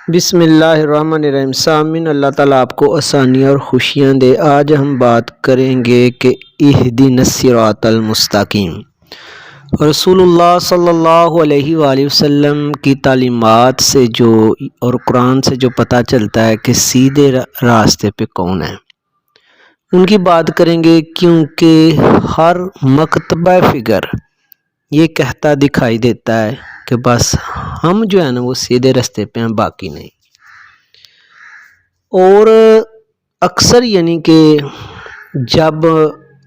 بسم اللہ الرحمن الرحیم۔ سامعین، اللہ تعالیٰ آپ کو آسانیاں اور خوشیاں دے۔ آج ہم بات کریں گے کہ اہدنا الصراط المستقیم، رسول اللہ صلی اللہ علیہ وآلہ وسلم کی تعلیمات سے اور قرآن سے جو پتہ چلتا ہے کہ سیدھے راستے پہ کون ہے، ان کی بات کریں گے، کیونکہ ہر مکتبہ فکر یہ کہتا دکھائی دیتا ہے کہ بس ہم جو ہے نا وہ سیدھے راستے پہ ہیں، باقی نہیں۔ اور اکثر کہ جب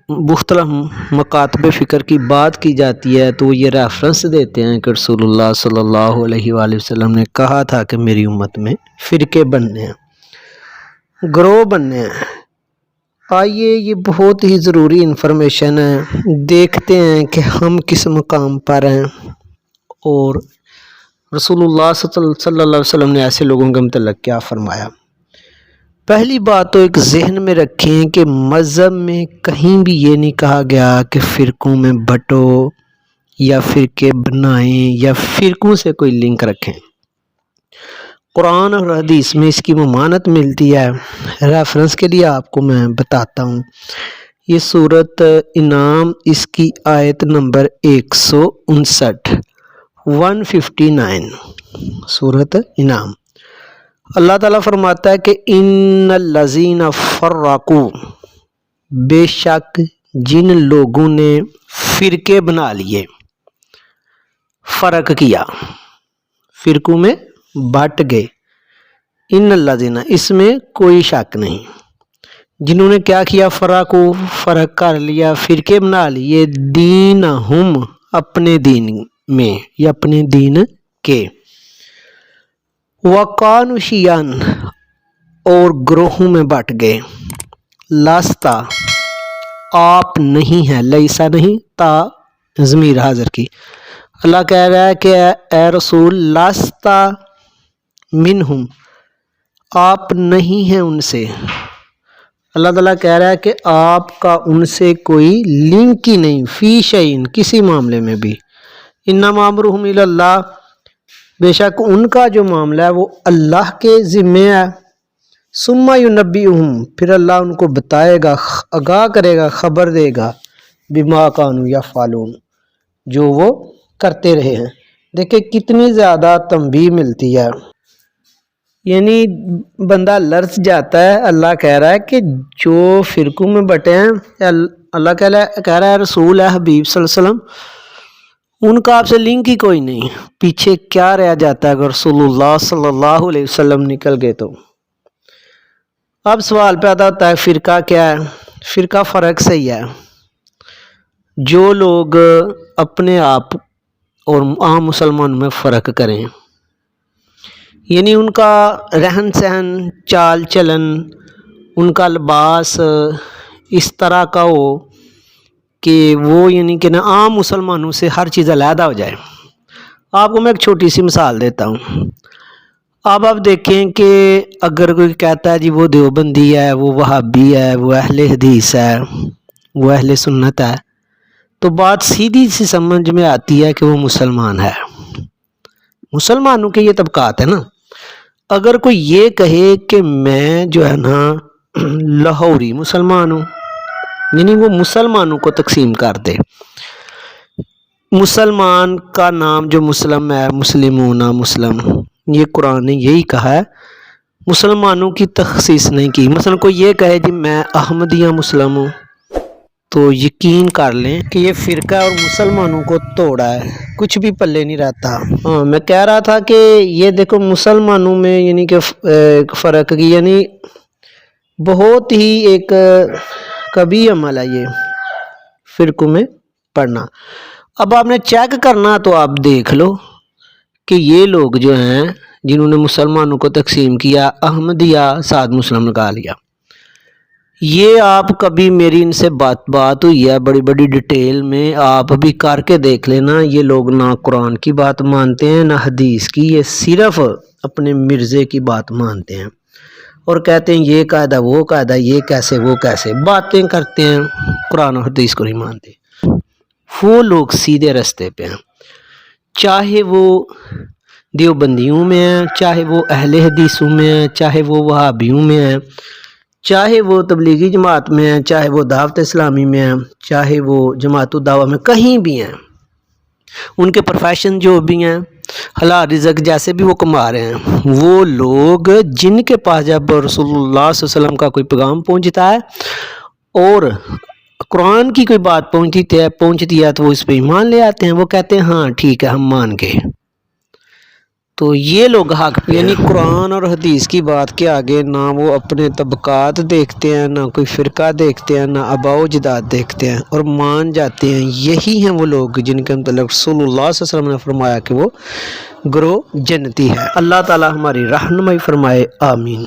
مختلف مکاتب فکر کی بات کی جاتی ہے تو وہ یہ ریفرنس دیتے ہیں کہ رسول اللہ صلی اللہ علیہ وآلہ وسلم نے کہا تھا کہ میری امت میں فرقے بننے ہیں، گروہ بننے ہیں۔ آئیے، یہ بہت ہی ضروری انفارمیشن ہے، دیکھتے ہیں کہ ہم کس مقام پر ہیں اور رسول اللہ صلی اللہ علیہ وسلم نے ایسے لوگوں کے متعلق کیا فرمایا۔ پہلی بات تو ایک ذہن میں رکھیں کہ مذہب میں کہیں بھی یہ نہیں کہا گیا کہ فرقوں میں بٹو یا فرقے بنائیں یا فرقوں سے کوئی لنک رکھیں۔ قرآن اور حدیث میں اس کی ممانعت ملتی ہے۔ ریفرنس کے لیے آپ کو میں بتاتا ہوں، یہ سورۃ انعام، اس کی آیت نمبر 159 سورۃ انعام۔ اللہ تعالیٰ فرماتا ہے کہ ان الذین فرقوا، بے شک جن لوگوں نے فرقے بنا لیے، فرق کیا، فرقوں میں بٹ گئے، ان الذین، اس میں کوئی شک نہیں، جنہوں نے کیا کیا، فرق کر لیا، فرقے بنا لیے، دینہم، اپنے دین میں یا اپنے دین کے، وَقَانُوا شِيَعًا، اور گروہوں میں بٹ گئے، لاستا، آپ نہیں ہیں، لیسا نہیں، تا ضمیر حاضر کی۔ اللہ کہہ رہا ہے کہ اے رسول، لاستا منہم، آپ نہیں ہیں ان سے۔ اللہ تعالیٰ کہہ رہا ہے کہ آپ کا ان سے کوئی لنک ہی نہیں، فی شیئن، کسی معاملے میں بھی، انما امرہم الی اللہ، بے شک ان کا جو معاملہ ہے وہ اللہ کے ذمے ہے، ثم ینبئہم، پھر اللہ ان کو بتائے گا، آگاہ کرے گا، خبر دے گا، بما کانوا یفعلون، جو وہ کرتے رہے ہیں۔ دیکھیں کتنی زیادہ تنبیہ ملتی ہے، یعنی بندہ لرز جاتا ہے۔ اللہ کہہ رہا ہے کہ جو فرقوں میں بٹے ہیں، اللہ کہہ رہا ہے رسول ہے، حبیب صلی اللہ علیہ وسلم، ان کا آپ سے لنک ہی کوئی نہیں، پیچھے کیا رہ جاتا ہے اگر رسول اللہ صلی اللہ علیہ وسلم نکل گئے تو۔ اب سوال پیدا ہوتا ہے فرقہ کیا ہے؟ فرقہ فرق صحیح ہے، جو لوگ اپنے آپ اور عام مسلمانوں میں فرق کریں، یعنی ان کا رہن سہن، چال چلن، ان کا لباس اس طرح کا ہو کہ وہ کہ نا عام مسلمانوں سے ہر چیز علیحدہ ہو جائے۔ آپ کو میں ایک چھوٹی سی مثال دیتا ہوں۔ اب آپ دیکھیں کہ اگر کوئی کہتا ہے جی وہ دیوبندی ہے، وہ وہابی ہے، وہ اہل حدیث ہے، وہ اہل سنت ہے، تو بات سیدھی سی سمجھ میں آتی ہے کہ وہ مسلمان ہے۔ مسلمانوں کے یہ طبقات ہیں نا۔ اگر کوئی یہ کہے کہ میں جو ہے نا لاہوری مسلمان ہوں، یعنی وہ مسلمانوں کو تقسیم کر دے، مسلمان کا نام جو مسلم ہے، مسلمون مسلم، یہ قرآن نے یہی کہا ہے، مسلمانوں کی تخصیص نہیں کی۔ مثلا کوئی یہ کہے جی میں احمدیہ مسلم ہوں، تو یقین کر لیں کہ یہ فرقہ اور مسلمانوں کو توڑا ہے، کچھ بھی پلے نہیں رہتا۔ میں کہہ رہا تھا کہ یہ دیکھو مسلمانوں میں کہ فرق کی، بہت ہی ایک کبھی عمل ہے یہ فرقوں میں پڑھنا۔ اب آپ نے چیک کرنا تو آپ دیکھ لو کہ یہ لوگ جو ہیں جنہوں نے مسلمانوں کو تقسیم کیا، احمدیہ سعد مسلم نکال لیا، یہ آپ کبھی میری ان سے بات ہوئی ہے بڑی بڑی ڈیٹیل میں، آپ ابھی کر کے دیکھ لینا، یہ لوگ نہ قرآن کی بات مانتے ہیں نہ حدیث کی، یہ صرف اپنے مرزے کی بات مانتے ہیں اور کہتے ہیں یہ قاعدہ وہ قاعدہ، یہ کیسے وہ کیسے، باتیں کرتے ہیں، قرآن اور حدیث کو نہیں مانتے۔ وہ لوگ سیدھے راستے پہ ہیں، چاہے وہ دیوبندیوں میں ہیں، چاہے وہ اہل حدیثوں میں ہیں، چاہے وہ وہابیوں میں ہیں، چاہے وہ تبلیغی جماعت میں ہیں، چاہے وہ دعوت اسلامی میں ہیں، چاہے وہ جماعت الدعوہ میں، کہیں بھی ہیں، ان کے پروفیشن جو بھی ہیں، حلال رزق جیسے بھی وہ کما رہے ہیں، وہ لوگ جن کے پاس جب رسول اللہ صلی اللہ علیہ وسلم کا کوئی پیغام پہنچتا ہے اور قرآن کی کوئی بات پہنچتی ہے تو وہ اس پہ ایمان لے آتے ہیں، وہ کہتے ہیں ہاں ٹھیک ہے ہم مان گئے۔ تو یہ لوگ حق پہ یعنی قرآن اور حدیث کی بات کے آگے نہ وہ اپنے طبقات دیکھتے ہیں، نہ کوئی فرقہ دیکھتے ہیں، نہ آباء و اجداد دیکھتے ہیں اور مان جاتے ہیں۔ یہی ہیں وہ لوگ جن کے متعلق رسول اللہ صلی اللہ علیہ وسلم نے فرمایا کہ وہ گروہ جنتی ہے۔ اللہ تعالی ہماری رہنمائی فرمائے، آمین۔